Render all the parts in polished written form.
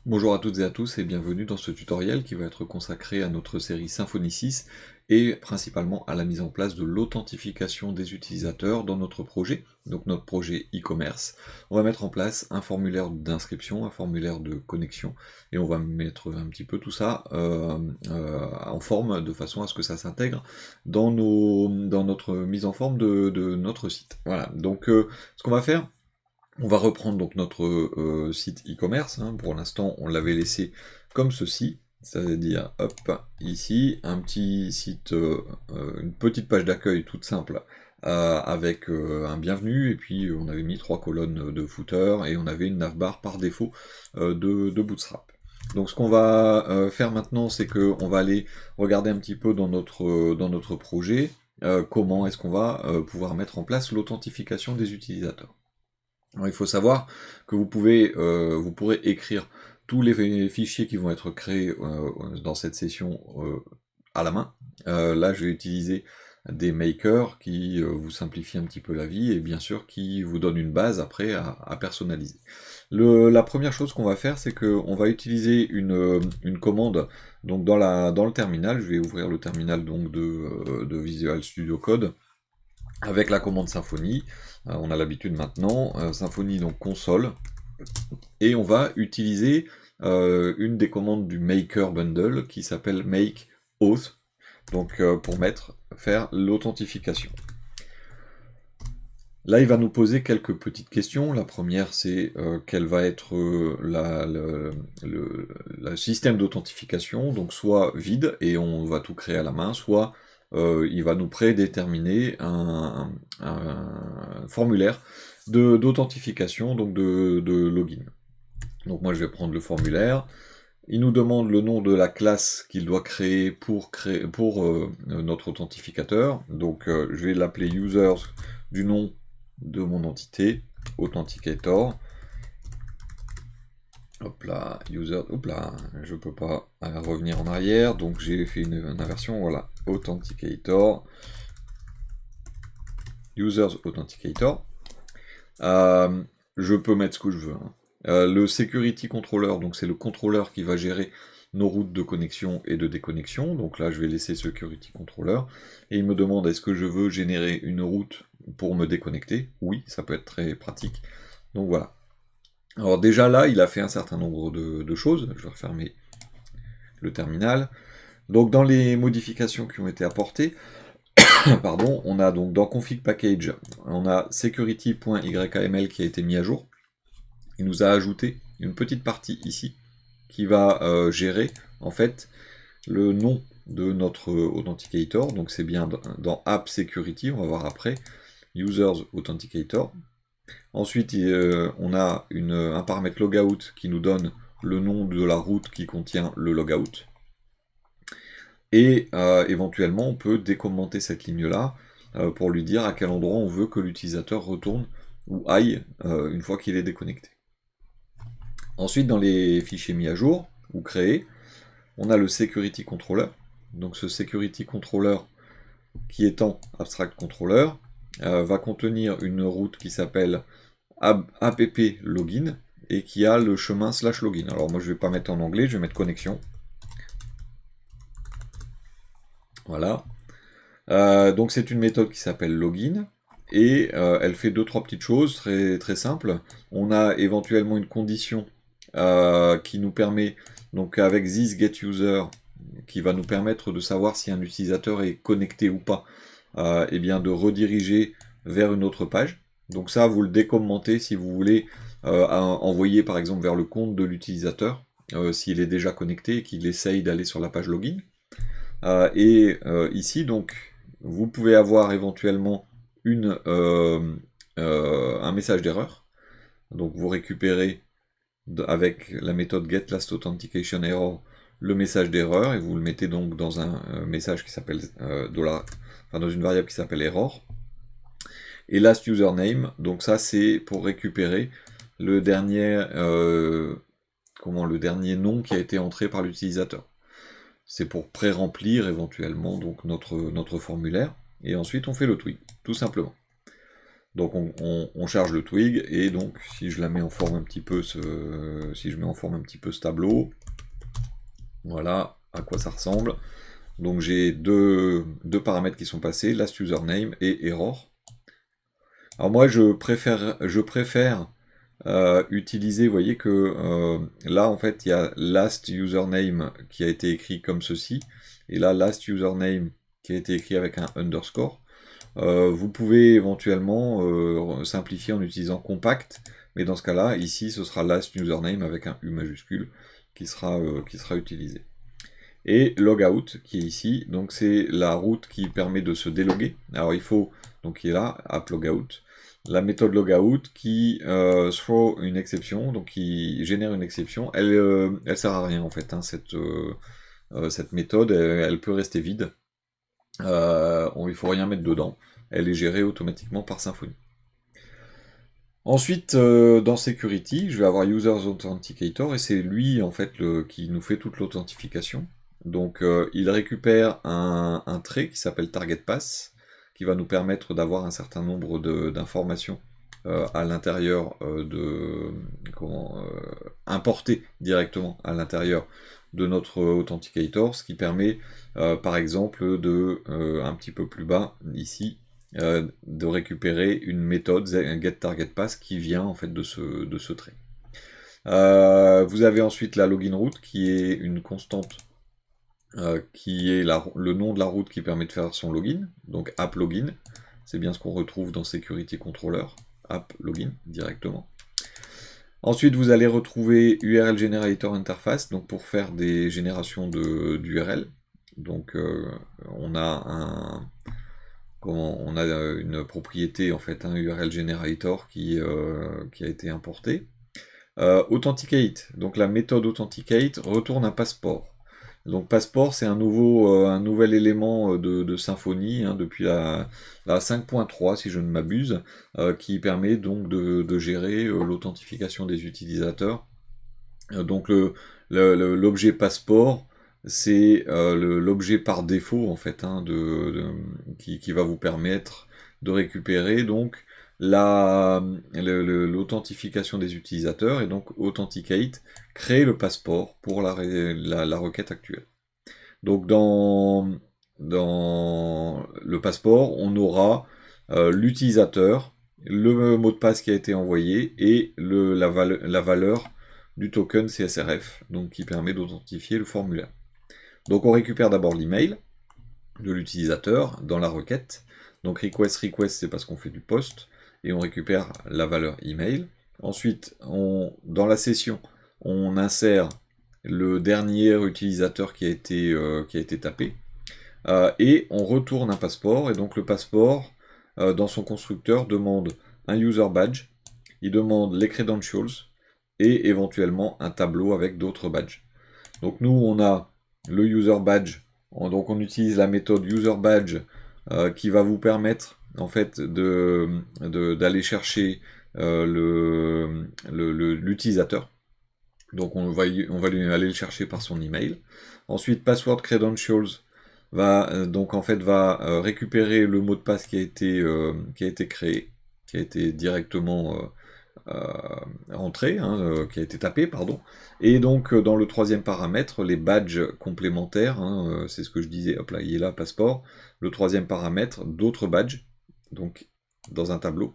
Bonjour à toutes et à tous et bienvenue dans ce tutoriel qui va être consacré à notre série Symfony 6 et principalement à la mise en place de l'authentification des utilisateurs dans notre projet, donc notre projet e-commerce. On va mettre en place un formulaire d'inscription, un formulaire de connexion et on va mettre un petit peu tout ça en forme de façon à ce que ça s'intègre dans notre mise en forme de notre site. Voilà, donc ce qu'on va faire, on va reprendre donc notre site e-commerce, hein. Pour l'instant on l'avait laissé comme ceci, c'est-à-dire hop, ici, un petit site, une petite page d'accueil toute simple, avec un bienvenue, et puis on avait mis 3 colonnes de footer, et on avait une navbar par défaut de Bootstrap. Donc ce qu'on va faire maintenant, c'est qu'on va aller regarder un petit peu dans notre projet, comment est-ce qu'on va pouvoir mettre en place l'authentification des utilisateurs. Alors, il faut savoir que vous pourrez écrire tous les fichiers qui vont être créés dans cette session à la main. Là, je vais utiliser des makers qui vous simplifient un petit peu la vie et bien sûr qui vous donnent une base après à personnaliser. La première chose qu'on va faire, c'est qu'on va utiliser une commande donc dans le terminal. Je vais ouvrir le terminal donc de Visual Studio Code avec la commande Symfony. On a l'habitude maintenant, Symfony donc console, et on va utiliser une des commandes du maker bundle qui s'appelle make auth, donc pour faire l'authentification. Là, il va nous poser quelques petites questions. La première, c'est quel va être le système d'authentification, donc soit vide, et on va tout créer à la main, soit il va nous prédéterminer un formulaire d'authentification, donc de login. Donc moi, je vais prendre le formulaire. Il nous demande le nom de la classe qu'il doit créer pour notre authentificateur. Donc je vais l'appeler users du nom de mon entité, authenticator. Hop là, user, hop là, je peux pas revenir en arrière, donc j'ai fait une inversion, voilà, authenticator, users authenticator. Je peux mettre ce que je veux, hein. Le security controller, donc c'est le contrôleur qui va gérer nos routes de connexion et de déconnexion. Donc là, je vais laisser security controller. Et il me demande est-ce que je veux générer une route pour me déconnecter? Oui, ça peut être très pratique. Donc voilà. Alors déjà là, il a fait un certain nombre de choses. Je vais refermer le terminal. Donc dans les modifications qui ont été apportées, pardon, on a donc dans config package, on a security.yml qui a été mis à jour. Il nous a ajouté une petite partie ici qui va gérer en fait le nom de notre authenticator. Donc c'est bien dans app security, on va voir après, users authenticator. Ensuite on a un paramètre logout qui nous donne le nom de la route qui contient le logout. Et éventuellement on peut décommenter cette ligne là pour lui dire à quel endroit on veut que l'utilisateur retourne ou aille une fois qu'il est déconnecté. Ensuite, dans les fichiers mis à jour ou créés, on a le security controller. Donc ce security controller, qui étant abstract controller, va contenir une route qui s'appelle app login et qui a le chemin /login. Alors moi je ne vais pas mettre en anglais, je vais mettre connexion. Voilà. Donc c'est une méthode qui s'appelle login. Et elle fait 2-3 petites choses très, très simples. On a éventuellement une condition qui nous permet, donc avec this get user, qui va nous permettre de savoir si un utilisateur est connecté ou pas, et bien de rediriger vers une autre page. Donc ça, vous le décommentez si vous voulez envoyer par exemple vers le compte de l'utilisateur, s'il est déjà connecté et qu'il essaye d'aller sur la page login. Ici, donc, vous pouvez avoir éventuellement un message d'erreur. Donc vous récupérez avec la méthode getLastAuthenticationError le message d'erreur et vous le mettez donc dans un message qui s'appelle dans une variable qui s'appelle error. Et last username, donc ça c'est pour récupérer le dernier nom qui a été entré par l'utilisateur. C'est pour pré-remplir éventuellement donc notre formulaire et ensuite on fait le tweak, tout simplement. Donc on charge le twig, et donc si je la mets en forme un petit peu si je mets en forme un petit peu ce tableau, voilà à quoi ça ressemble. Donc j'ai deux paramètres qui sont passés, last username et error. Alors moi je préfère utiliser, vous voyez que là en fait il y a last username qui a été écrit comme ceci, et là last username qui a été écrit avec un underscore. Vous pouvez éventuellement simplifier en utilisant compact, mais dans ce cas-là, ici ce sera last username avec un U majuscule qui sera utilisé. Et logout qui est ici, donc c'est la route qui permet de se déloguer. Alors il faut, donc qui est là, app logout, la méthode logout qui throw une exception, donc qui génère une exception. Elle sert à rien en fait, hein, cette méthode, elle peut rester vide. Il ne faut rien mettre dedans. Elle est gérée automatiquement par Symfony. Ensuite, dans Security, je vais avoir Users Authenticator, et c'est lui en fait qui nous fait toute l'authentification. Donc il récupère un trait qui s'appelle Target Pass, qui va nous permettre d'avoir un certain nombre d'informations à l'intérieur importées directement à l'intérieur de notre Authenticator, ce qui permet par exemple un petit peu plus bas ici, de récupérer une méthode getTargetPass qui vient en fait de ce trait. Vous avez ensuite la login route qui est une constante qui est le nom de la route qui permet de faire son login, donc app login, c'est bien ce qu'on retrouve dans Security Controller, app login directement. Ensuite vous allez retrouver URL Generator Interface, donc pour faire des générations d'URL. Donc on a une propriété en fait, un URL Generator qui a été importé. Authenticate, donc la méthode Authenticate retourne un passeport. Donc passeport, c'est un nouvel élément de Symfony, hein, depuis la 5.3 si je ne m'abuse, qui permet donc de gérer l'authentification des utilisateurs. Donc l'objet passeport, c'est l'objet par défaut en fait, hein, qui va vous permettre de récupérer donc l'authentification des utilisateurs, et donc Authenticate crée le passeport pour la requête actuelle. Donc dans le passeport, on aura l'utilisateur, le mot de passe qui a été envoyé, et la valeur du token CSRF, donc qui permet d'authentifier le formulaire. Donc on récupère d'abord l'email de l'utilisateur dans la requête. Donc request c'est parce qu'on fait du post, et on récupère la valeur email. Ensuite, dans la session, on insère le dernier utilisateur qui a été tapé, et on retourne un passeport. Et donc le passeport, dans son constructeur, demande un user badge, il demande les credentials, et éventuellement un tableau avec d'autres badges. Donc nous on a le user badge, donc on utilise la méthode user badge qui va vous permettre en fait d'aller chercher l'utilisateur. Donc on va aller le chercher par son email. Ensuite password credentials va récupérer le mot de passe qui a été créé, qui a été directement entrée, hein, qui a été tapée, pardon. Et donc dans le troisième paramètre, les badges complémentaires, hein, c'est ce que je disais, hop là, il est là, passeport. Le troisième paramètre, d'autres badges, donc dans un tableau,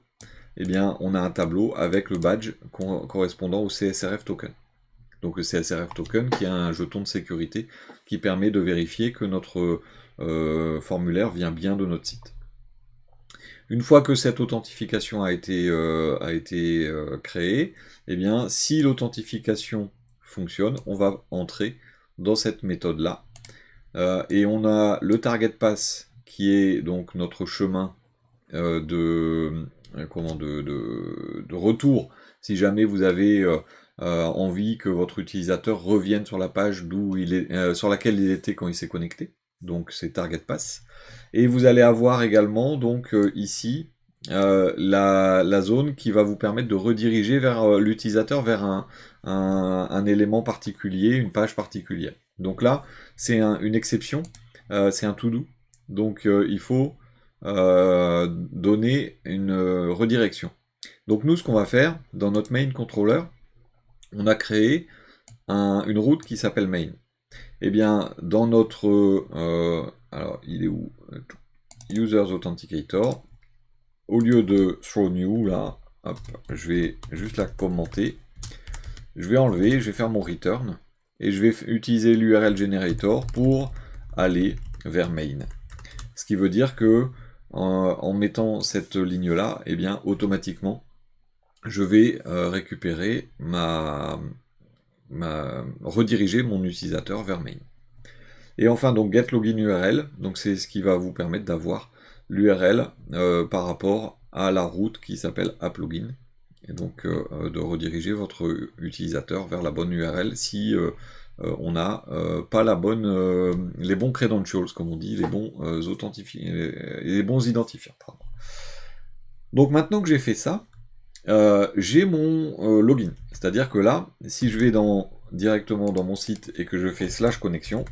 eh bien on a un tableau avec le badge correspondant au CSRF token. Donc le CSRF token qui est un jeton de sécurité qui permet de vérifier que notre formulaire vient bien de notre site. Une fois que cette authentification a été créée, eh bien, si l'authentification fonctionne, on va entrer dans cette méthode-là. Et on a le target pass qui est donc notre chemin de retour, si jamais vous avez envie que votre utilisateur revienne sur la page sur laquelle il était quand il s'est connecté. Donc c'est target pass. Et vous allez avoir également donc ici la zone qui va vous permettre de rediriger vers l'utilisateur vers un élément particulier, une page particulière. Donc là, c'est une exception, c'est un to-do. Donc il faut donner une redirection. Donc nous, ce qu'on va faire, dans notre main controller, on a créé une route qui s'appelle main. Eh bien, dans notre... alors, il est où? Users Authenticator. Au lieu de throw new, là, hop, je vais juste la commenter. Je vais enlever, je vais faire mon return. Et je vais utiliser l'URL generator pour aller vers main. Ce qui veut dire que en mettant cette ligne-là, eh bien, automatiquement, je vais récupérer rediriger mon utilisateur vers main. Et enfin, donc get login URL, donc c'est ce qui va vous permettre d'avoir l'URL par rapport à la route qui s'appelle AppLogin, et donc de rediriger votre utilisateur vers la bonne URL si on n'a pas les bons credentials, comme on dit, les bons les bons identifiants. Pardon. Donc maintenant que j'ai fait ça, j'ai mon login. C'est-à-dire que là, si je vais directement dans mon site et que je fais /connexion,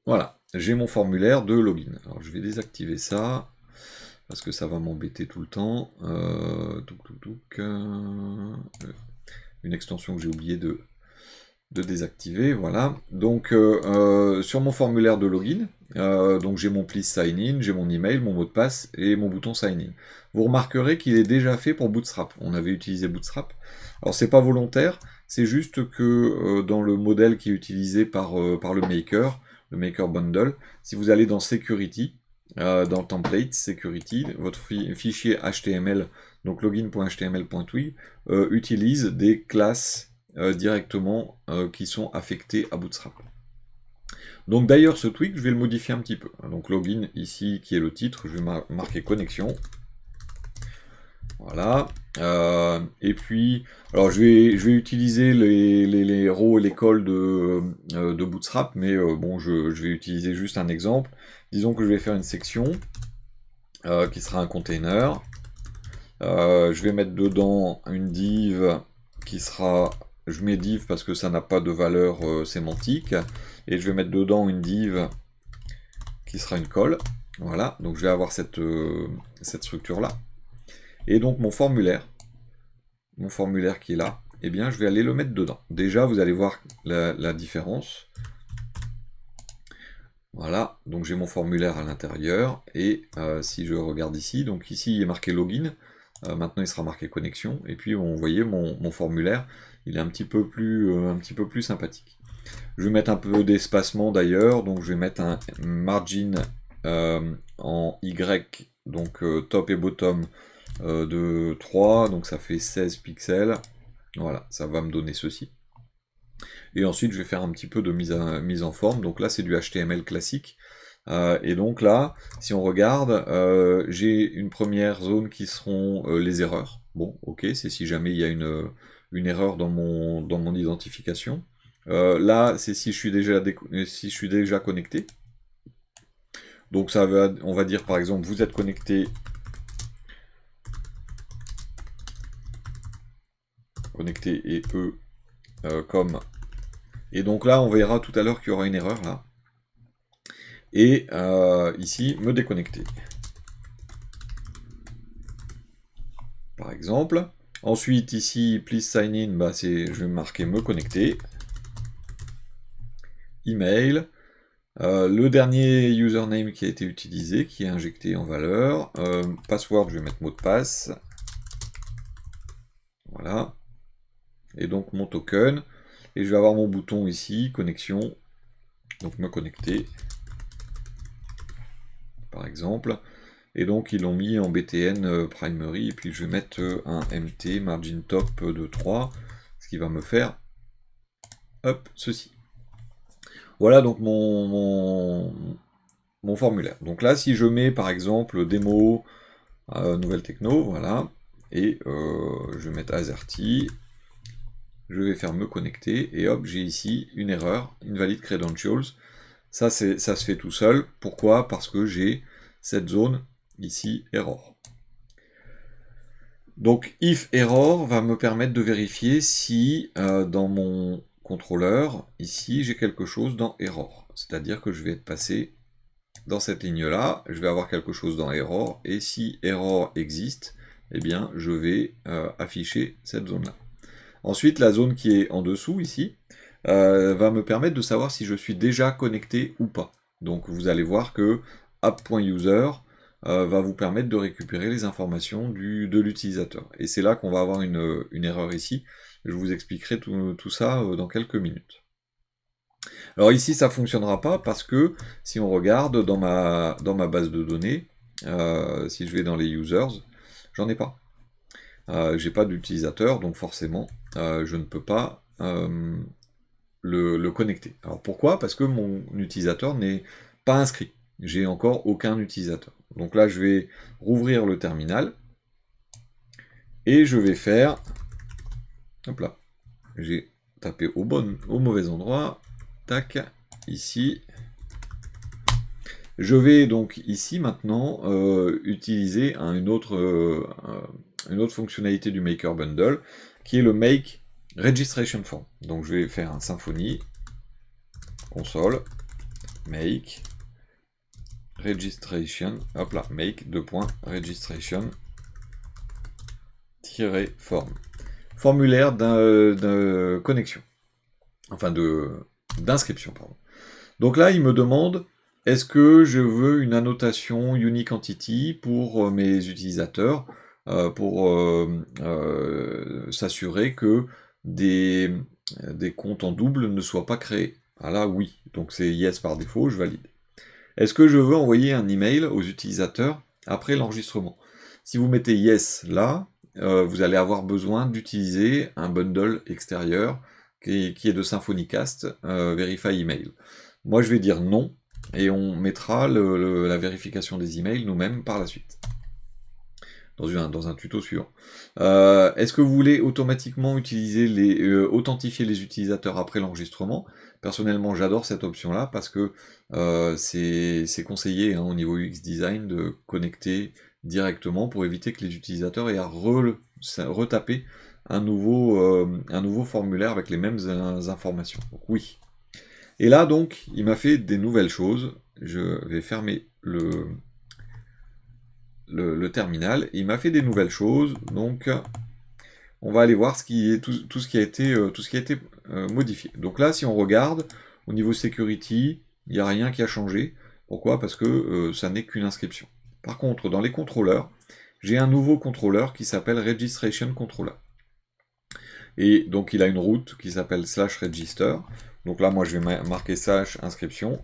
voilà, j'ai mon formulaire de login. Alors je vais désactiver ça, parce que ça va m'embêter tout le temps. Une extension que j'ai oublié de désactiver, voilà. Donc sur mon formulaire de login, donc j'ai mon please sign in, j'ai mon email, mon mot de passe et mon bouton sign in. Vous remarquerez qu'il est déjà fait pour Bootstrap. On avait utilisé Bootstrap. Alors c'est pas volontaire, c'est juste que dans le modèle qui est utilisé par le Maker Bundle, si vous allez dans Security, dans Template Security, votre fichier HTML, donc login.html.twig, utilise des classes directement qui sont affectées à Bootstrap. Donc d'ailleurs ce twig, je vais le modifier un petit peu. Donc login ici, qui est le titre, je vais marquer connexion. Voilà. Et puis, alors je vais utiliser les rows et les cols de Bootstrap, mais bon, je vais utiliser juste un exemple. Disons que je vais faire une section qui sera un container. Je vais mettre dedans une div qui sera... Je mets div parce que ça n'a pas de valeur sémantique. Et je vais mettre dedans une div qui sera une colle. Voilà, donc je vais avoir cette structure-là. Et donc mon formulaire qui est là, eh bien je vais aller le mettre dedans. Déjà, vous allez voir la différence. Voilà, donc j'ai mon formulaire à l'intérieur, et si je regarde ici, donc ici il est marqué login, maintenant il sera marqué connexion, et puis vous voyez mon formulaire, il est un petit peu plus sympathique. Je vais mettre un peu d'espacement d'ailleurs, donc je vais mettre un margin en Y, donc top et bottom de 3, donc ça fait 16 pixels, voilà, ça va me donner ceci. Et ensuite je vais faire un petit peu de mise en forme, donc là c'est du HTML classique, et donc là, si on regarde, j'ai une première zone qui seront les erreurs. Bon, ok, c'est si jamais il y a une erreur dans mon identification. Là, c'est si je suis déjà connecté. Donc ça va, on va dire par exemple, vous êtes connecté et comme. Et donc là, on verra tout à l'heure qu'il y aura une erreur là. Et ici, me déconnecter. Par exemple. Ensuite, ici, please sign in, bah, je vais marquer me connecter. Email. Le dernier username qui a été utilisé, qui est injecté en valeur. Password, je vais mettre mot de passe. Voilà. Et donc mon token. Et je vais avoir mon bouton ici, connexion. Donc me connecter. Par exemple. Et donc ils l'ont mis en BTN primary. Et puis je vais mettre un MT margin top de 3. Ce qui va me faire hop, ceci. Voilà donc mon formulaire. Donc là, si je mets par exemple démo, nouvelle techno, voilà, et je vais mettre AZERTY, je vais faire me connecter, et hop, j'ai ici une erreur, invalid credentials. Ça se fait tout seul. Pourquoi? Parce que j'ai cette zone ici, error. Donc if error va me permettre de vérifier si dans mon contrôleur, ici, j'ai quelque chose dans error. c'est-à-dire que je vais être passé dans cette ligne-là, je vais avoir quelque chose dans error, et si error existe, eh bien je vais afficher cette zone-là. Ensuite, la zone qui est en dessous, ici, va me permettre de savoir si je suis déjà connecté ou pas. Donc vous allez voir que app.user va vous permettre de récupérer les informations de l'utilisateur. Et c'est là qu'on va avoir une erreur ici. Je vous expliquerai tout ça dans quelques minutes. Alors ici, ça ne fonctionnera pas parce que si on regarde dans ma base de données, si je vais dans les users, j'en ai pas. J'ai pas d'utilisateur, donc forcément, je ne peux pas le connecter. Alors pourquoi? Parce que mon utilisateur n'est pas inscrit. J'ai encore aucun utilisateur. Donc là, je vais rouvrir le terminal et je vais faire... Hop là, j'ai tapé au mauvais endroit. Tac, ici. Je vais donc ici maintenant utiliser une autre fonctionnalité du Maker Bundle qui est le Make Registration Form. Donc je vais faire un Symfony console make registration, hop là, make registration form. Formulaire de connexion. Enfin d'inscription, pardon. Donc là, il me demande est-ce que je veux une annotation unique entity pour mes utilisateurs pour s'assurer que des comptes en double ne soient pas créés. Ah là, oui. Donc c'est yes par défaut, je valide. Est-ce que je veux envoyer un email aux utilisateurs après l'enregistrement? Si vous mettez yes là, vous allez avoir besoin d'utiliser un bundle extérieur qui est de SymfonyCast, Verify Email. Moi, je vais dire non, et on mettra la vérification des emails nous-mêmes par la suite, dans un tuto suivant. Est-ce que vous voulez automatiquement authentifier les utilisateurs après l'enregistrement? Personnellement, j'adore cette option-là, parce que c'est conseillé au niveau UX Design de connecter directement pour éviter que les utilisateurs aient à retaper un nouveau formulaire avec les mêmes informations. Donc oui. Et là, donc, il m'a fait des nouvelles choses. Je vais fermer le terminal. Il m'a fait des nouvelles choses. Donc, on va aller voir tout ce qui a été modifié. Donc là, si on regarde, au niveau security, il n'y a rien qui a changé. Pourquoi? Parce que ça n'est qu'une inscription. Par contre, dans les contrôleurs, j'ai un nouveau contrôleur qui s'appelle Registration Controller. Et donc, il a une route qui s'appelle /register. Donc là, moi, je vais marquer /inscription.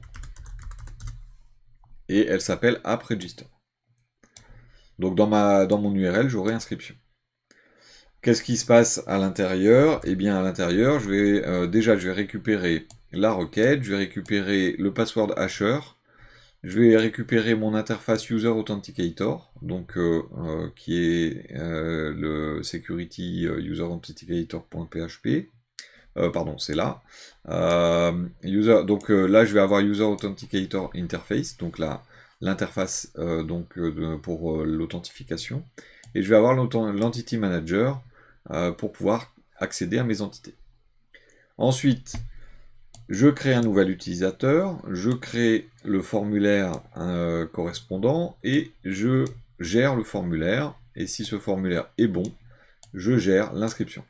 Et elle s'appelle app-register. Donc dans mon URL, j'aurai inscription. Qu'est-ce qui se passe à l'intérieur? Eh bien, à l'intérieur, je vais récupérer la requête, je vais récupérer le password hasher, je vais récupérer mon interface user authenticator, donc qui est le security user authenticator.php. Pardon, c'est là. Donc là, je vais avoir user authenticator interface, donc là, l'interface pour l'authentification. Et je vais avoir l'entity manager pour pouvoir accéder à mes entités. Ensuite, je crée un nouvel utilisateur, je crée le formulaire correspondant et je gère le formulaire. Et si ce formulaire est bon, je gère l'inscription.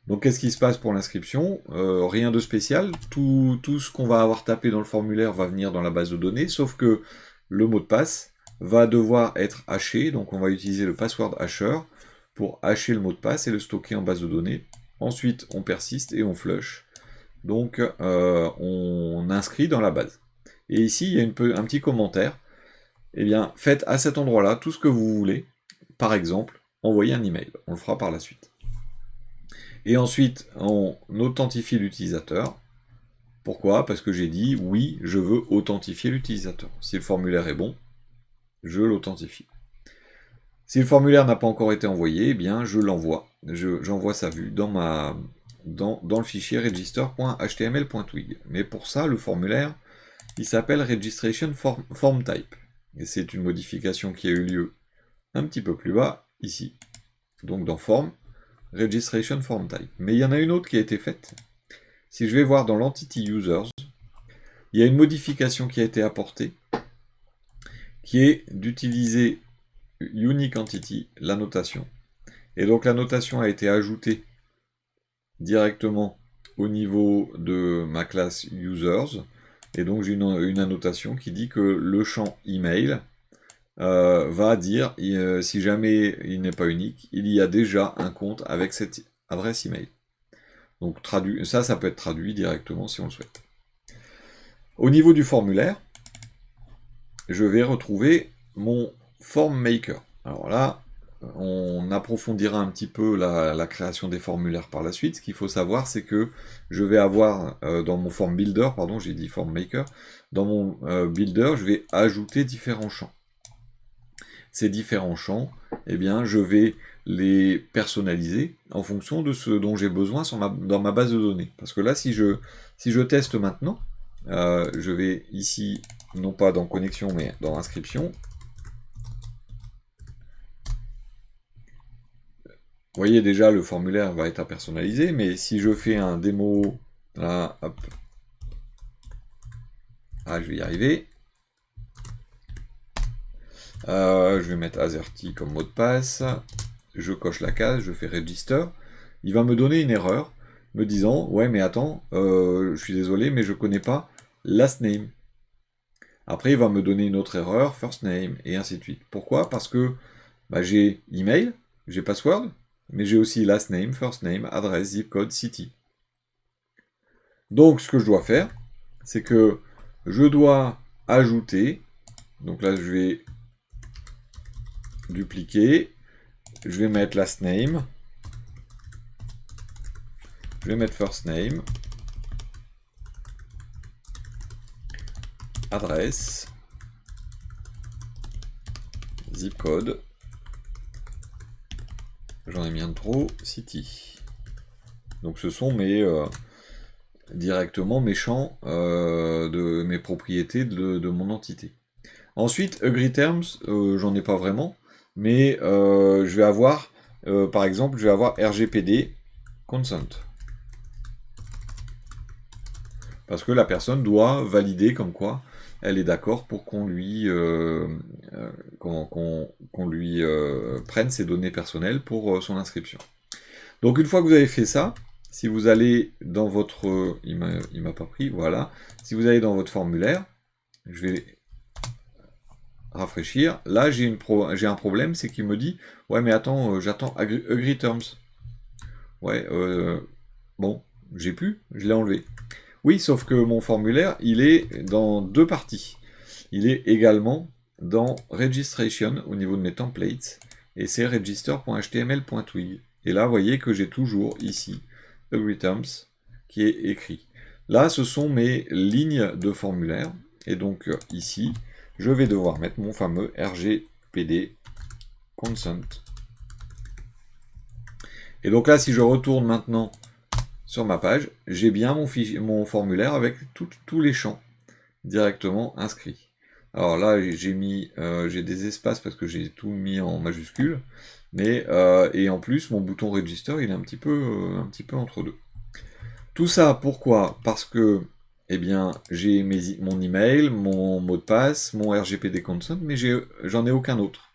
Donc qu'est-ce qui se passe pour l'inscription? Rien de spécial, tout ce qu'on va avoir tapé dans le formulaire va venir dans la base de données, sauf que le mot de passe va devoir être haché, donc on va utiliser le password hasher pour hacher le mot de passe et le stocker en base de données. Ensuite, on persiste et on flush. Donc on inscrit dans la base. Et ici, il y a un petit commentaire. Eh bien, faites à cet endroit-là tout ce que vous voulez. Par exemple, envoyer un email. On le fera par la suite. Et ensuite, on authentifie l'utilisateur. Pourquoi? Parce que j'ai dit, oui, je veux authentifier l'utilisateur. Si le formulaire est bon, je l'authentifie. Si le formulaire n'a pas encore été envoyé, eh bien, je l'envoie. J'envoie sa vue dans le fichier register.html.twig. Mais pour ça, le formulaire, il s'appelle registration form type. Et c'est une modification qui a eu lieu un petit peu plus bas, ici. Donc dans form, registration form type. Mais il y en a une autre qui a été faite. Si je vais voir dans l'entity users, il y a une modification qui a été apportée, qui est d'utiliser unique entity, la notation. Et donc la notation a été ajoutée directement au niveau de ma classe users. Et donc j'ai une annotation qui dit que le champ email va dire, si jamais il n'est pas unique, il y a déjà un compte avec cette adresse email. Donc ça peut être traduit directement si on le souhaite. Au niveau du formulaire, je vais retrouver mon form maker. Alors là, on approfondira un petit peu la création des formulaires par la suite. Ce qu'il faut savoir, c'est que je vais avoir dans mon form builder, pardon, j'ai dit form maker, dans mon builder, je vais ajouter différents champs. Ces différents champs, eh bien, je vais les personnaliser en fonction de ce dont j'ai besoin dans ma base de données. Parce que là, si je teste maintenant, je vais ici, non pas dans connexion, mais dans inscription. Vous voyez déjà, le formulaire va être à personnaliser, mais si je fais un démo, là, hop, ah, je vais y arriver. Je vais mettre AZERTY comme mot de passe, je coche la case, je fais register, il va me donner une erreur, me disant, ouais mais attends, je suis désolé, mais je connais pas last name. Après il va me donner une autre erreur, first name, et ainsi de suite. Pourquoi? Parce que j'ai email, j'ai password, mais j'ai aussi last name, first name, adresse, zip code, city. Donc ce que je dois faire, c'est que je dois ajouter, donc là je vais dupliquer, je vais mettre last name, je vais mettre first name, adresse, zip code, j'en ai mis un de trop, city. Donc ce sont directement mes champs de mes propriétés de mon entité. Ensuite, agree terms, j'en ai pas vraiment, mais je vais avoir, par exemple, je vais avoir RGPD consent. Parce que la personne doit valider comme quoi elle est d'accord pour qu'on lui, prenne ses données personnelles pour son inscription. Donc une fois que vous avez fait ça, si vous allez dans votre... il m'a pas pris, voilà. Si vous allez dans votre formulaire, je vais rafraîchir. Là, j'ai un problème, c'est qu'il me dit, ouais mais attends, j'attends agree terms. Ouais, bon, j'ai pu, je l'ai enlevé. Oui, sauf que mon formulaire, il est dans deux parties. Il est également dans registration au niveau de mes templates, et c'est register.html.twig. Et là, vous voyez que j'ai toujours ici agree terms qui est écrit. Là, ce sont mes lignes de formulaire, et donc ici, je vais devoir mettre mon fameux RGPD consent. Et donc là, si je retourne maintenant sur ma page, j'ai bien mon formulaire avec tous les champs directement inscrits. Alors là, j'ai des espaces parce que j'ai tout mis en majuscule, mais et en plus mon bouton register il est un petit peu entre deux. Tout ça pourquoi? Parce que eh bien j'ai mon email, mon mot de passe, mon RGPD consent, mais j'en ai aucun autre.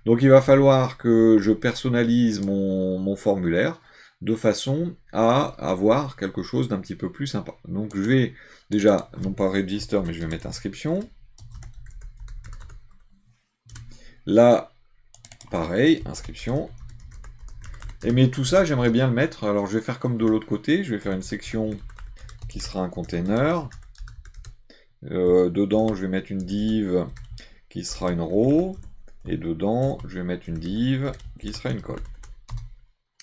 Donc il va falloir que je personnalise mon formulaire de façon à avoir quelque chose d'un petit peu plus sympa. Donc je vais déjà, non pas register, mais je vais mettre inscription. Là, pareil, inscription. Et mais tout ça, j'aimerais bien le mettre. Alors je vais faire comme de l'autre côté, je vais faire une section qui sera un container. Dedans, je vais mettre une div qui sera une row. Et dedans, je vais mettre une div qui sera une colle.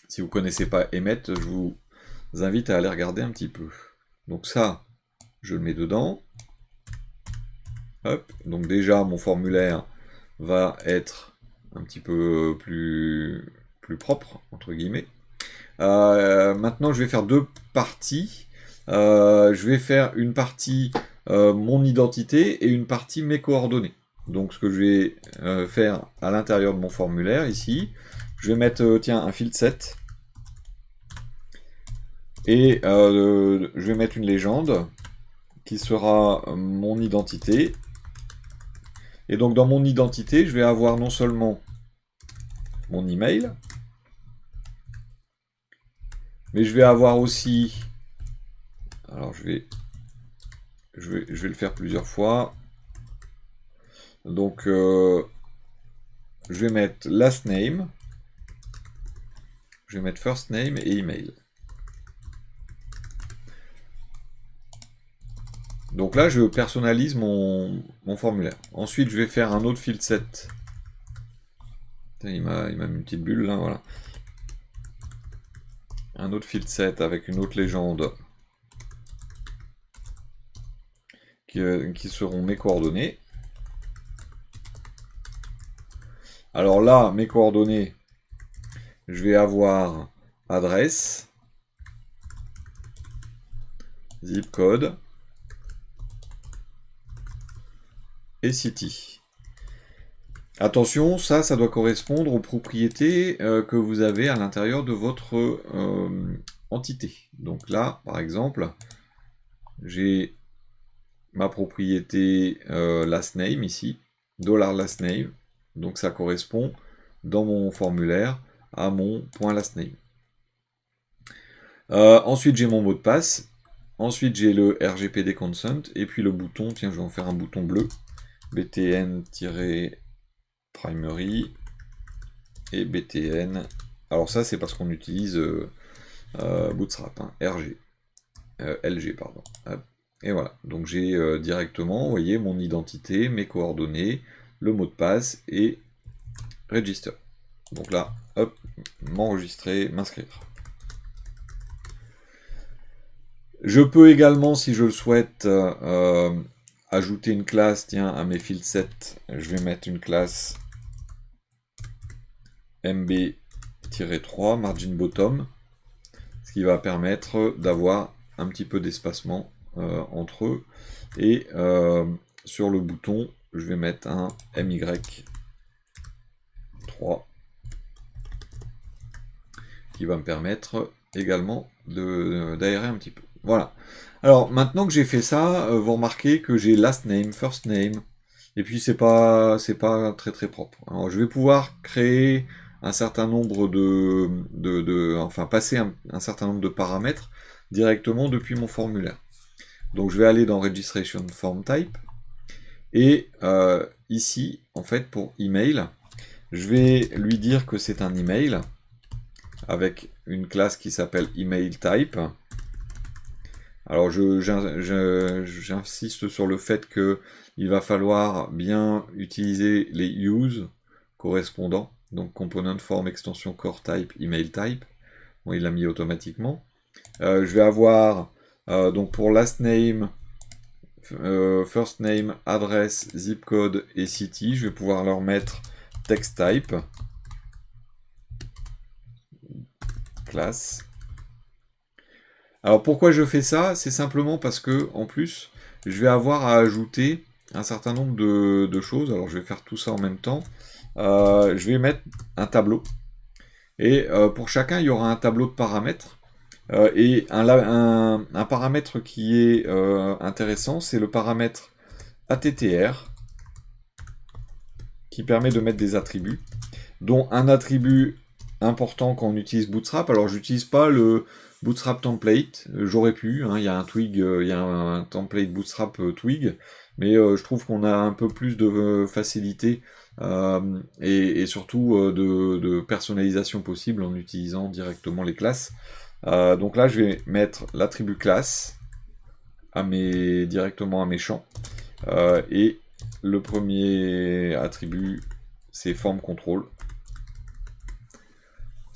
Si vous ne connaissez pas Emmet, je vous invite à aller regarder un petit peu. Donc ça, je le mets dedans. Hop. Donc déjà, mon formulaire va être un petit peu plus propre, entre guillemets. Maintenant, je vais faire deux parties. Je vais faire une partie mon identité et une partie mes coordonnées. Donc ce que je vais faire à l'intérieur de mon formulaire, ici, je vais mettre tiens, un field set. Et je vais mettre une légende qui sera mon identité. Et donc dans mon identité, je vais avoir non seulement mon email, mais je vais avoir aussi, alors je vais le faire plusieurs fois. Donc je vais mettre last name, je vais mettre first name et email. Donc là, je personnalise mon formulaire. Ensuite, je vais faire un autre field set. Il m'a mis une petite bulle là, voilà. Un autre field set avec une autre légende qui seront mes coordonnées. Alors là, mes coordonnées, je vais avoir adresse, zip code et city. Attention, ça doit correspondre aux propriétés que vous avez à l'intérieur de votre entité. Donc là, par exemple, j'ai ma propriété last name ici, $last name. Donc ça correspond dans mon formulaire à mon point last name. Ensuite, j'ai mon mot de passe. Ensuite, j'ai le RGPD consent. Et puis le bouton, tiens, je vais en faire un bouton bleu. BTN-primary et BTN. Alors ça, c'est parce qu'on utilise Bootstrap, hein, LG, pardon. Et voilà, donc j'ai directement, vous voyez, mon identité, mes coordonnées, le mot de passe et register. Donc là, hop, m'enregistrer, m'inscrire. Je peux également, si je le souhaite, ajouter une classe, tiens, à mes field sets. Je vais mettre une classe MB-3, margin bottom, ce qui va permettre d'avoir un petit peu d'espacement entre eux. Et sur le bouton, je vais mettre un MY3 qui va me permettre également d'aérer un petit peu. Voilà. Alors maintenant que j'ai fait ça, vous remarquez que j'ai last name, first name, et puis c'est pas très très propre. Alors je vais pouvoir créer un certain nombre enfin passer un certain nombre de paramètres directement depuis mon formulaire. Donc je vais aller dans Registration Form Type, et ici, en fait, pour email, je vais lui dire que c'est un email, avec une classe qui s'appelle email type. Alors j'insiste sur le fait qu'il va falloir bien utiliser les use correspondants, donc component form extension core type email type. Bon, il l'a mis automatiquement. Je vais avoir donc pour last name, first name, adresse, zip code et city, je vais pouvoir leur mettre text type classe. Alors pourquoi je fais ça? C'est simplement parce que en plus je vais avoir à ajouter un certain nombre de choses. Alors je vais faire tout ça en même temps. Je vais mettre un tableau, et pour chacun il y aura un tableau de paramètres. Et un paramètre qui est intéressant, c'est le paramètre attr, qui permet de mettre des attributs, dont un attribut important quand on utilise Bootstrap. Alors j'utilise pas le Bootstrap template, j'aurais pu, hein, il y a un twig, il y a un template Bootstrap twig, mais je trouve qu'on a un peu plus de facilité et surtout de personnalisation possible en utilisant directement les classes. Donc là je vais mettre l'attribut classe directement à mes champs, et le premier attribut c'est form control.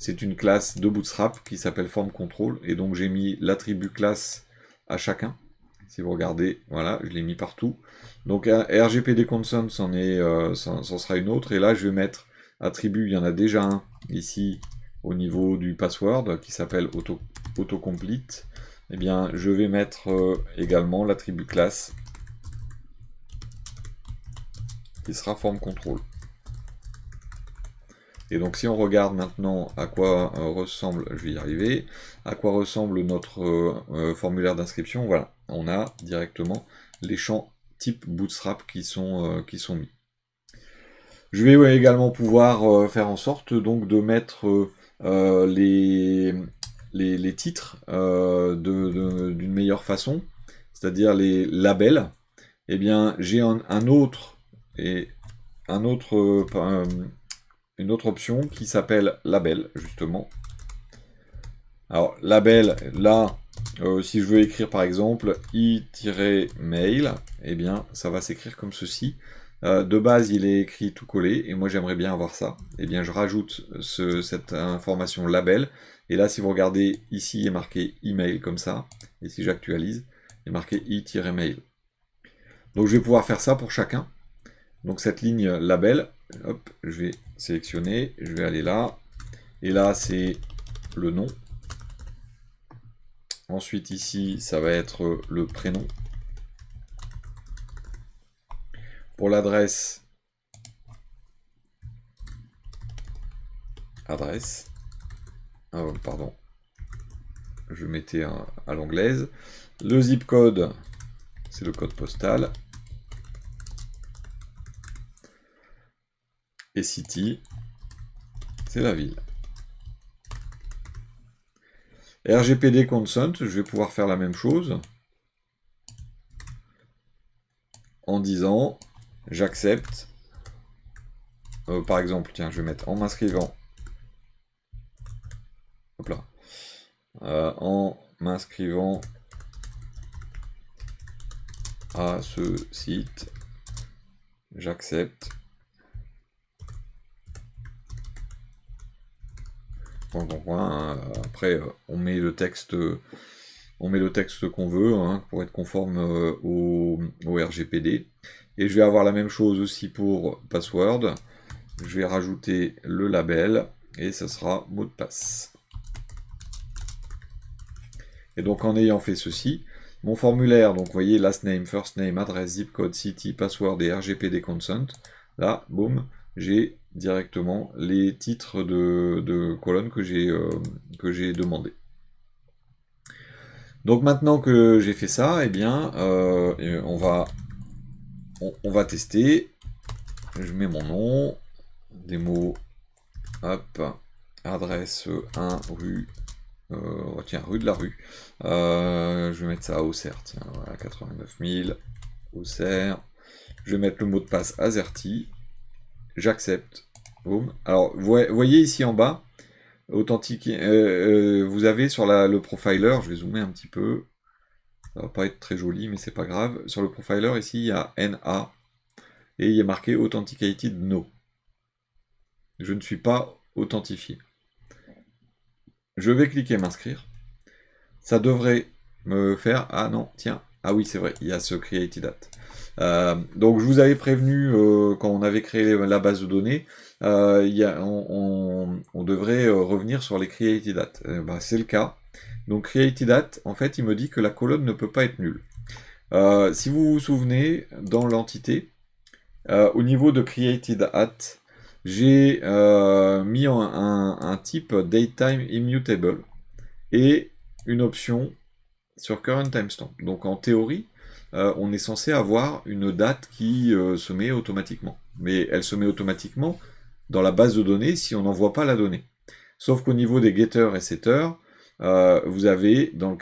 C'est une classe de Bootstrap qui s'appelle form control, et donc j'ai mis l'attribut classe à chacun. Si vous regardez, voilà, je l'ai mis partout. Donc RGPD consent, c'en sera une autre, et là je vais mettre attribut, il y en a déjà un ici au niveau du password qui s'appelle autocomplete. Eh bien, je vais mettre également l'attribut classe qui sera form control. Et donc si on regarde maintenant à quoi ressemble, je vais y arriver, à quoi ressemble notre formulaire d'inscription, voilà, on a directement les champs type Bootstrap qui sont mis. Je vais également pouvoir faire en sorte donc de mettre les titres d'une meilleure façon, c'est-à-dire les labels. Eh bien, j'ai une autre option qui s'appelle label, justement. Alors, label, là, si je veux écrire par exemple i-mail, eh bien, ça va s'écrire comme ceci. De base, il est écrit tout collé, et moi j'aimerais bien avoir ça. Eh bien, je rajoute cette information label, et là, si vous regardez, ici, il est marqué email comme ça, et si j'actualise, il est marqué i-mail. Donc, je vais pouvoir faire ça pour chacun. Donc, cette ligne label, hop, je vais sélectionner, je vais aller là, et là, c'est le nom. Ensuite, ici, ça va être le prénom. Pour l'adresse, adresse. Pardon. Je mettais à l'anglaise. Le zip code, c'est le code postal. Et city, c'est la ville. RGPD consent, je vais pouvoir faire la même chose en disant j'accepte. Par exemple, tiens, je vais mettre en m'inscrivant. Hop là. En m'inscrivant à ce site, j'accepte. Après, on met le texte qu'on veut hein, pour être conforme au RGPD. Et je vais avoir la même chose aussi pour password. Je vais rajouter le label et ça sera mot de passe. Et donc en ayant fait ceci, mon formulaire, donc vous voyez last name, first name, adresse, zip code, city, password et RGPD consent, là, boum, j'ai directement les titres de colonnes que j'ai demandé. Donc maintenant que j'ai fait ça, eh bien, on va tester. Je mets mon nom, des mots, hop, adresse 1 rue, tiens, rue de la rue. Je vais mettre ça à Auxerre, tiens, voilà, 89 000, Auxerre. Je vais mettre le mot de passe AZERTY. J'accepte. Boum. Alors, vous voyez ici en bas, authentique. Vous avez sur le profiler, je vais zoomer un petit peu. Ça va pas être très joli, mais c'est pas grave. Sur le profiler, ici, il y a NA. Et il y a marqué Authenticated No. Je ne suis pas authentifié. Je vais cliquer m'inscrire. Ça devrait me faire... Ah non, tiens. Ah oui, c'est vrai, il y a ce Created At. Donc je vous avais prévenu quand on avait créé la base de données, on devrait revenir sur les Created At. C'est le cas. Donc Created At, en fait, il me dit que la colonne ne peut pas être nulle. Si vous vous souvenez, dans l'entité, au niveau de Created At, j'ai mis un type DateTime Immutable et une option sur Current Timestamp. Donc en théorie, on est censé avoir une date qui se met automatiquement. Mais elle se met automatiquement dans la base de données si on n'envoie pas la donnée. Sauf qu'au niveau des getters et setters, vous avez dans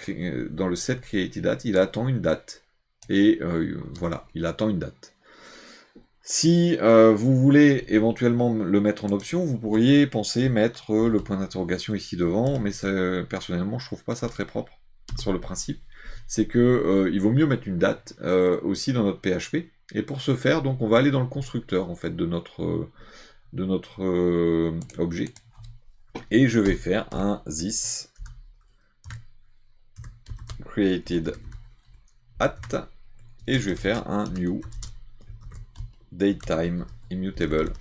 le set Created At, il attend une date. Et voilà, il attend une date. Si vous voulez éventuellement le mettre en option, vous pourriez penser mettre le point d'interrogation ici devant, mais ça, personnellement, je trouve pas ça très propre sur le principe. C'est que il vaut mieux mettre une date aussi dans notre PHP. Et pour ce faire, donc, on va aller dans le constructeur en fait de notre objet. Et je vais faire un this created at et je vais faire un new datetime immutable.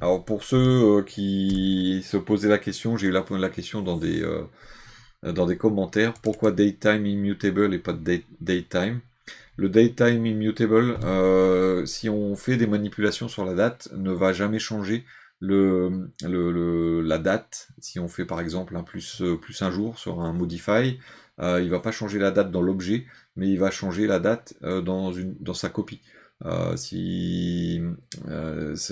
Alors pour ceux qui se posaient la question, j'ai eu la question dans des commentaires, pourquoi datetime immutable et pas datetime? Le datetime immutable, si on fait des manipulations sur la date, ne va jamais changer la date. Si on fait par exemple un plus un jour sur un modify, il va pas changer la date dans l'objet, mais il va changer la date dans sa copie. C'est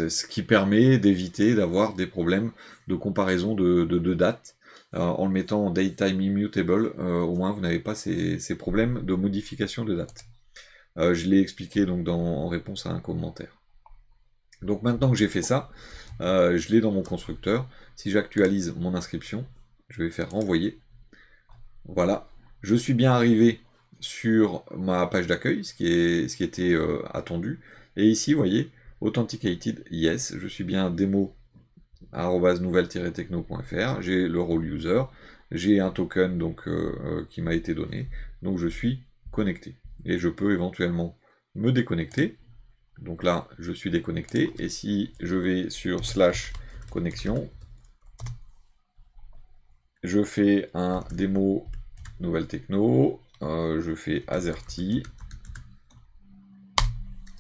ce qui permet d'éviter d'avoir des problèmes de comparaison de dates. En le mettant en datetime immutable, au moins vous n'avez pas ces problèmes de modification de date. Je l'ai expliqué donc en réponse à un commentaire. Donc maintenant que j'ai fait ça, je l'ai dans mon constructeur. Si j'actualise mon inscription, je vais faire renvoyer. Voilà, je suis bien arrivé sur ma page d'accueil, ce qui était attendu. Et ici, vous voyez, Authenticated Yes, je suis bien demo@nouvelle-techno.fr, j'ai le role user, j'ai un token donc, qui m'a été donné, donc je suis connecté. Et je peux éventuellement me déconnecter. Donc là, je suis déconnecté, et si je vais sur /connexion, je fais un démo nouvelle techno, je fais AZERTY,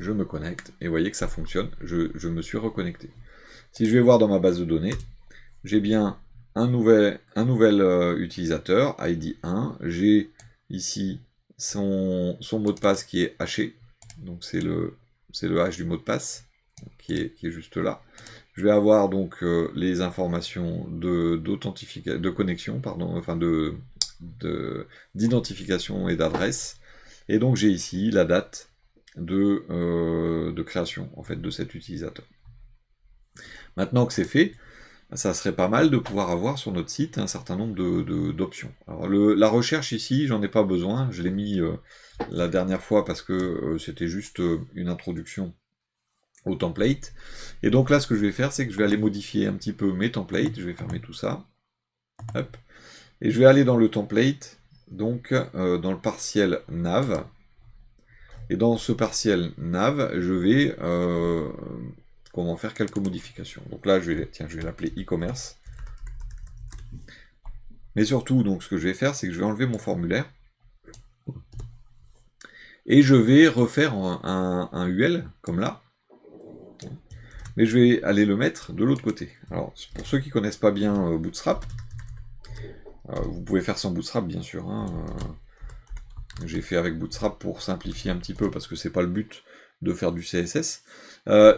je me connecte, et vous voyez que ça fonctionne, je me suis reconnecté. Si je vais voir dans ma base de données, j'ai bien un nouvel utilisateur, ID 1, j'ai ici son mot de passe qui est haché, donc c'est le hash du mot de passe qui est juste là. Je vais avoir donc les informations de connexion, pardon, enfin d'identification et d'adresse. Et donc j'ai ici la date de création en fait de cet utilisateur. Maintenant que c'est fait, ça serait pas mal de pouvoir avoir sur notre site un certain nombre d'options. Alors la recherche ici, j'en ai pas besoin, je l'ai mis la dernière fois parce que c'était juste une introduction au template. Et donc là, ce que je vais faire, c'est que je vais aller modifier un petit peu mes templates. Je vais fermer tout ça. Hop. Et je vais aller dans le template, donc dans le partiel nav. Et dans ce partiel nav, je vais comment faire quelques modifications. Donc là, je vais l'appeler e-commerce. Mais surtout, donc, ce que je vais faire, c'est que je vais enlever mon formulaire. Et je vais refaire un UL, comme là. Mais je vais aller le mettre de l'autre côté. Alors, pour ceux qui ne connaissent pas bien Bootstrap, vous pouvez faire sans Bootstrap, bien sûr. Hein, j'ai fait avec Bootstrap pour simplifier un petit peu, parce que c'est pas le but de faire du CSS.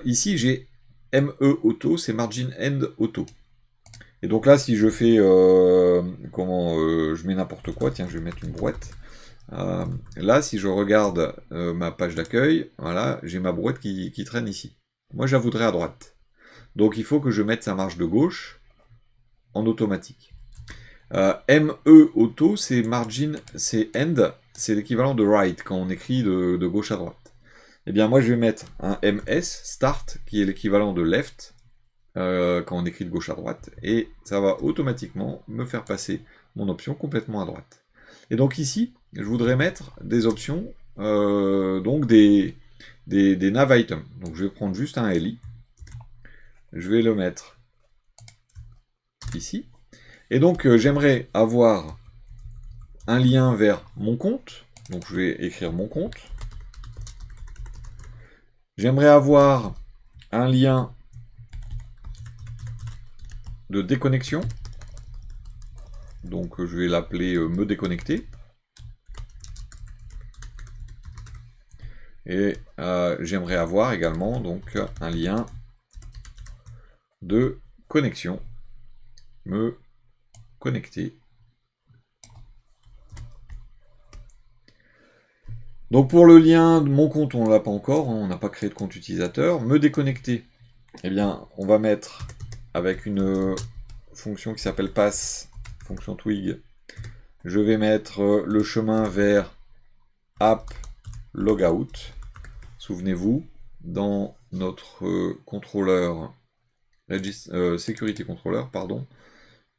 Ici, j'ai ME Auto, c'est Margin End Auto. Et donc là, si je fais, je mets n'importe quoi, tiens, je vais mettre une brouette. Là, si je regarde ma page d'accueil, voilà, j'ai ma brouette qui traîne ici. Moi, je la voudrais à droite. Donc, il faut que je mette sa marge de gauche en automatique. ME Auto, c'est margin, c'est end, c'est l'équivalent de right quand on écrit de gauche à droite. Eh bien, moi, je vais mettre un MS, start, qui est l'équivalent de left, quand on écrit de gauche à droite, et ça va automatiquement me faire passer mon option complètement à droite. Et donc ici, je voudrais mettre des options, donc des nav items. Donc je vais prendre juste un LI, je vais le mettre ici, et donc j'aimerais avoir un lien vers mon compte, donc je vais écrire mon compte. J'aimerais avoir un lien de déconnexion, donc je vais l'appeler me déconnecter. Et j'aimerais avoir également donc un lien de connexion, me connecter. Donc pour le lien de mon compte, on ne l'a pas encore, hein, on n'a pas créé de compte utilisateur. Me déconnecter, eh bien on va mettre avec une fonction qui s'appelle pass, fonction twig, je vais mettre le chemin vers app logout. Souvenez-vous, dans notre contrôleur, security controller, pardon,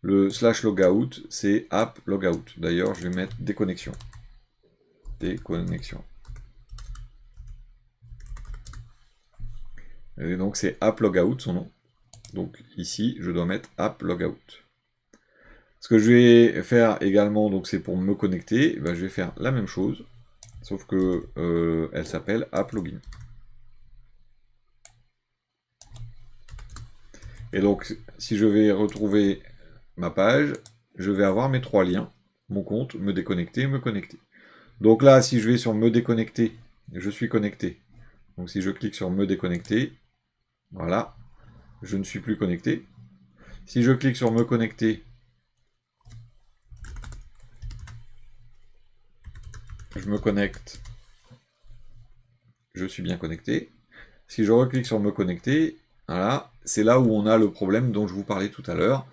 le /logout, c'est app logout. D'ailleurs, je vais mettre déconnexion. Déconnexion. Et donc, c'est app logout, son nom. Donc, ici, je dois mettre app logout. Ce que je vais faire également, donc c'est pour me connecter, ben, je vais faire la même chose, sauf que elle s'appelle app login. Et donc, si je vais retrouver ma page, je vais avoir mes 3 liens. Mon compte, me déconnecter, me connecter. Donc là, si je vais sur me déconnecter, je suis connecté. Donc si je clique sur me déconnecter, voilà, je ne suis plus connecté. Si je clique sur me connecter, je me connecte, je suis bien connecté. Si je reclique sur me connecter, voilà, c'est là où on a le problème dont je vous parlais tout à l'heure.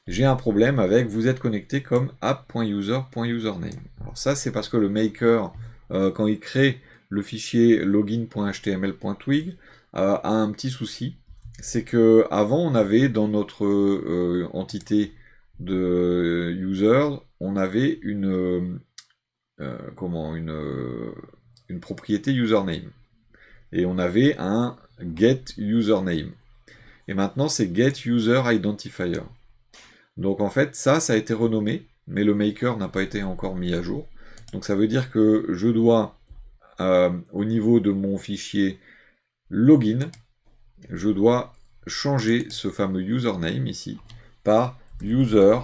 J'ai un problème avec vous êtes connecté comme app.user.username. Alors ça, c'est parce que le maker, quand il crée le fichier login.html.twig, a un petit souci. C'est que avant, on avait dans notre entité de user, on avait une propriété username. Et on avait un get username. Et maintenant, c'est get user identifier. Donc en fait, ça a été renommé, mais le maker n'a pas été encore mis à jour. Donc ça veut dire que je dois, au niveau de mon fichier login, je dois changer ce fameux username ici par user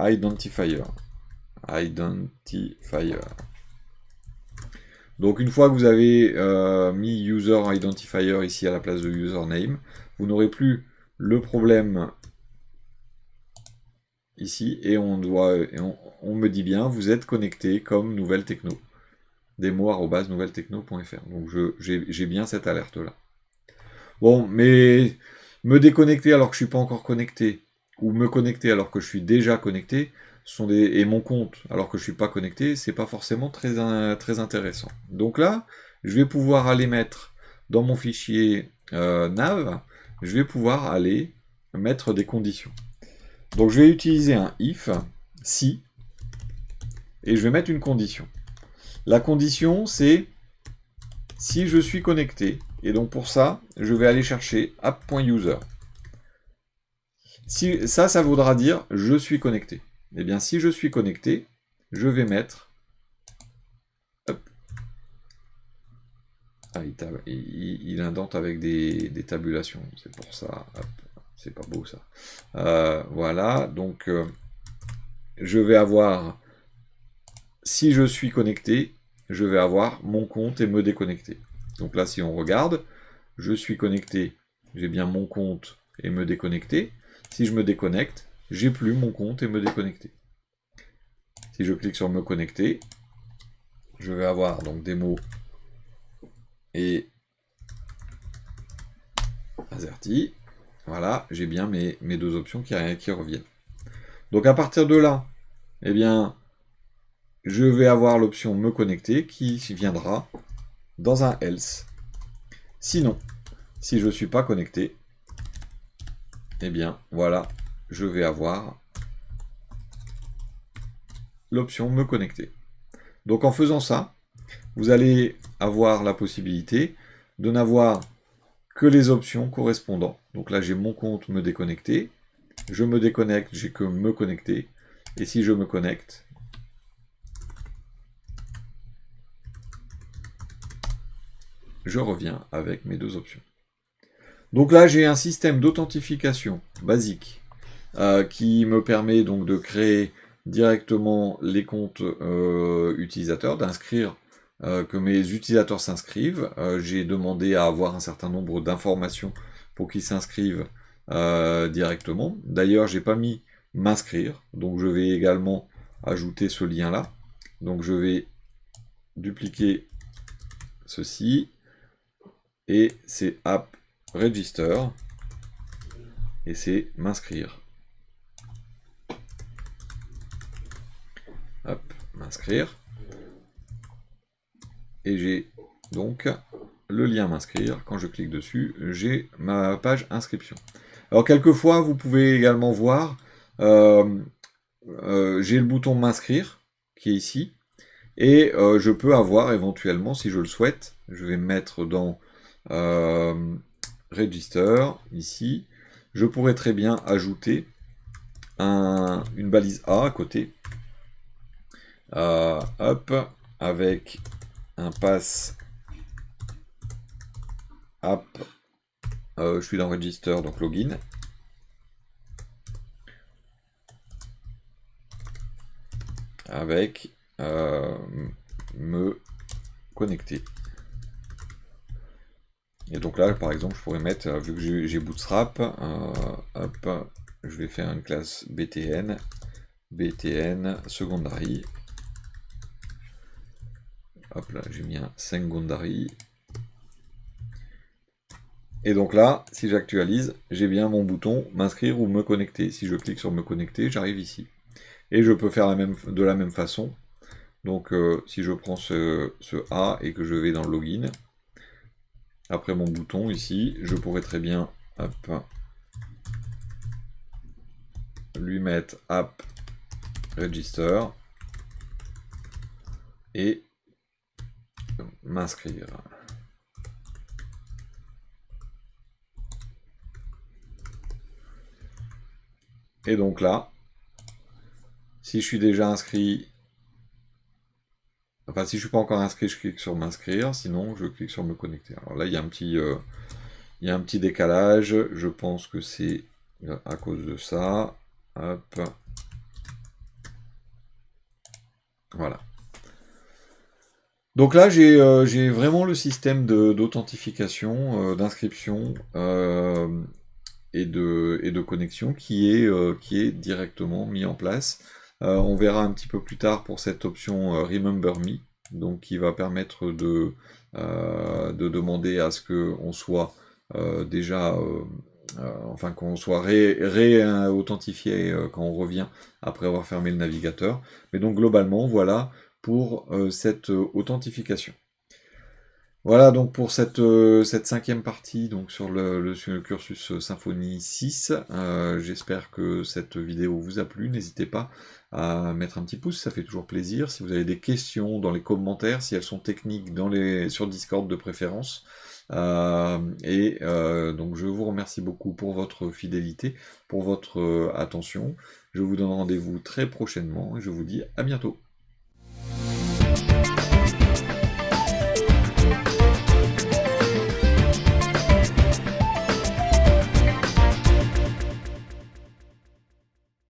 identifier. Donc une fois que vous avez mis user identifier ici à la place de username, vous n'aurez plus le problème ici, et on me dit bien, vous êtes connecté comme Nouvelle Techno. demo@nouvelletechno.fr. Donc j'ai bien cette alerte là. Bon, mais me déconnecter alors que je suis pas encore connecté, ou me connecter alors que je suis déjà connecté, et mon compte alors que je suis pas connecté, c'est pas forcément très intéressant. Donc là, je vais pouvoir aller mettre dans mon fichier nav, je vais pouvoir aller mettre des conditions. Donc je vais utiliser un if, si, et je vais mettre une condition. La condition, c'est si je suis connecté. Et donc pour ça, je vais aller chercher app.user. Si, ça voudra dire je suis connecté. Eh bien, si je suis connecté, je vais mettre... Hop. Ah, il indente avec des tabulations. C'est pour ça. C'est pas beau ça. Voilà, donc je vais avoir... Si je suis connecté, je vais avoir mon compte et me déconnecter. Donc là, si on regarde, je suis connecté, j'ai bien mon compte et me déconnecter. Si je me déconnecte, j'ai plus mon compte et me déconnecter. Si je clique sur me connecter, je vais avoir donc démo et AZERTY. Voilà, j'ai bien mes deux options qui reviennent. Donc à partir de là, eh bien, je vais avoir l'option me connecter qui viendra dans un else. Sinon, si je ne suis pas connecté, eh bien, voilà, je vais avoir l'option me connecter. Donc en faisant ça, vous allez avoir la possibilité de n'avoir que les options correspondant. Donc là, j'ai mon compte me déconnecter. Je me déconnecte, j'ai que me connecter. Et si je me connecte, je reviens avec mes deux options. Donc là, j'ai un système d'authentification basique qui me permet donc de créer directement les comptes utilisateurs, d'inscrire que mes utilisateurs s'inscrivent. J'ai demandé à avoir un certain nombre d'informations pour qu'ils s'inscrivent directement. D'ailleurs, j'ai pas mis m'inscrire, donc je vais également ajouter ce lien-là. Donc je vais dupliquer ceci, et c'est app register, et c'est m'inscrire. Hop, m'inscrire. Et j'ai donc le lien m'inscrire. Quand je clique dessus, j'ai ma page inscription. Alors quelquefois, vous pouvez également voir, j'ai le bouton m'inscrire, qui est ici, et je peux avoir éventuellement, si je le souhaite, je vais me mettre dans Register, ici, je pourrais très bien ajouter une balise A à côté, hop, avec un pass app, je suis dans Register, donc login, avec me connecter. Et donc là, par exemple, je pourrais mettre, vu que j'ai Bootstrap, hop, je vais faire une classe btn, secondary. Hop là, j'ai mis un secondary. Et donc là, si j'actualise, j'ai bien mon bouton m'inscrire ou me connecter. Si je clique sur me connecter, j'arrive ici. Et je peux faire de la même façon. Donc si je prends ce A et que je vais dans le login, après mon bouton ici, je pourrais très bien hop, lui mettre app register et m'inscrire. Et donc là, si je suis déjà inscrit, enfin si je suis pas encore inscrit, je clique sur m'inscrire, sinon je clique sur me connecter. Alors là, il y a un petit décalage, je pense que c'est à cause de ça. Hop. Voilà. Donc là, j'ai vraiment le système d'authentification, d'inscription et de connexion qui est directement mis en place. On verra un petit peu plus tard pour cette option Remember Me, donc qui va permettre de demander à ce qu'on soit déjà, enfin qu'on soit authentifié quand on revient après avoir fermé le navigateur. Mais donc globalement, voilà pour cette authentification. Voilà donc pour cette 5e partie donc sur le cursus Symfony 6. J'espère que cette vidéo vous a plu. N'hésitez pas à mettre un petit pouce, ça fait toujours plaisir. Si vous avez des questions dans les commentaires, si elles sont techniques sur Discord de préférence. Donc je vous remercie beaucoup pour votre fidélité, pour votre attention. Je vous donne rendez-vous très prochainement et je vous dis à bientôt.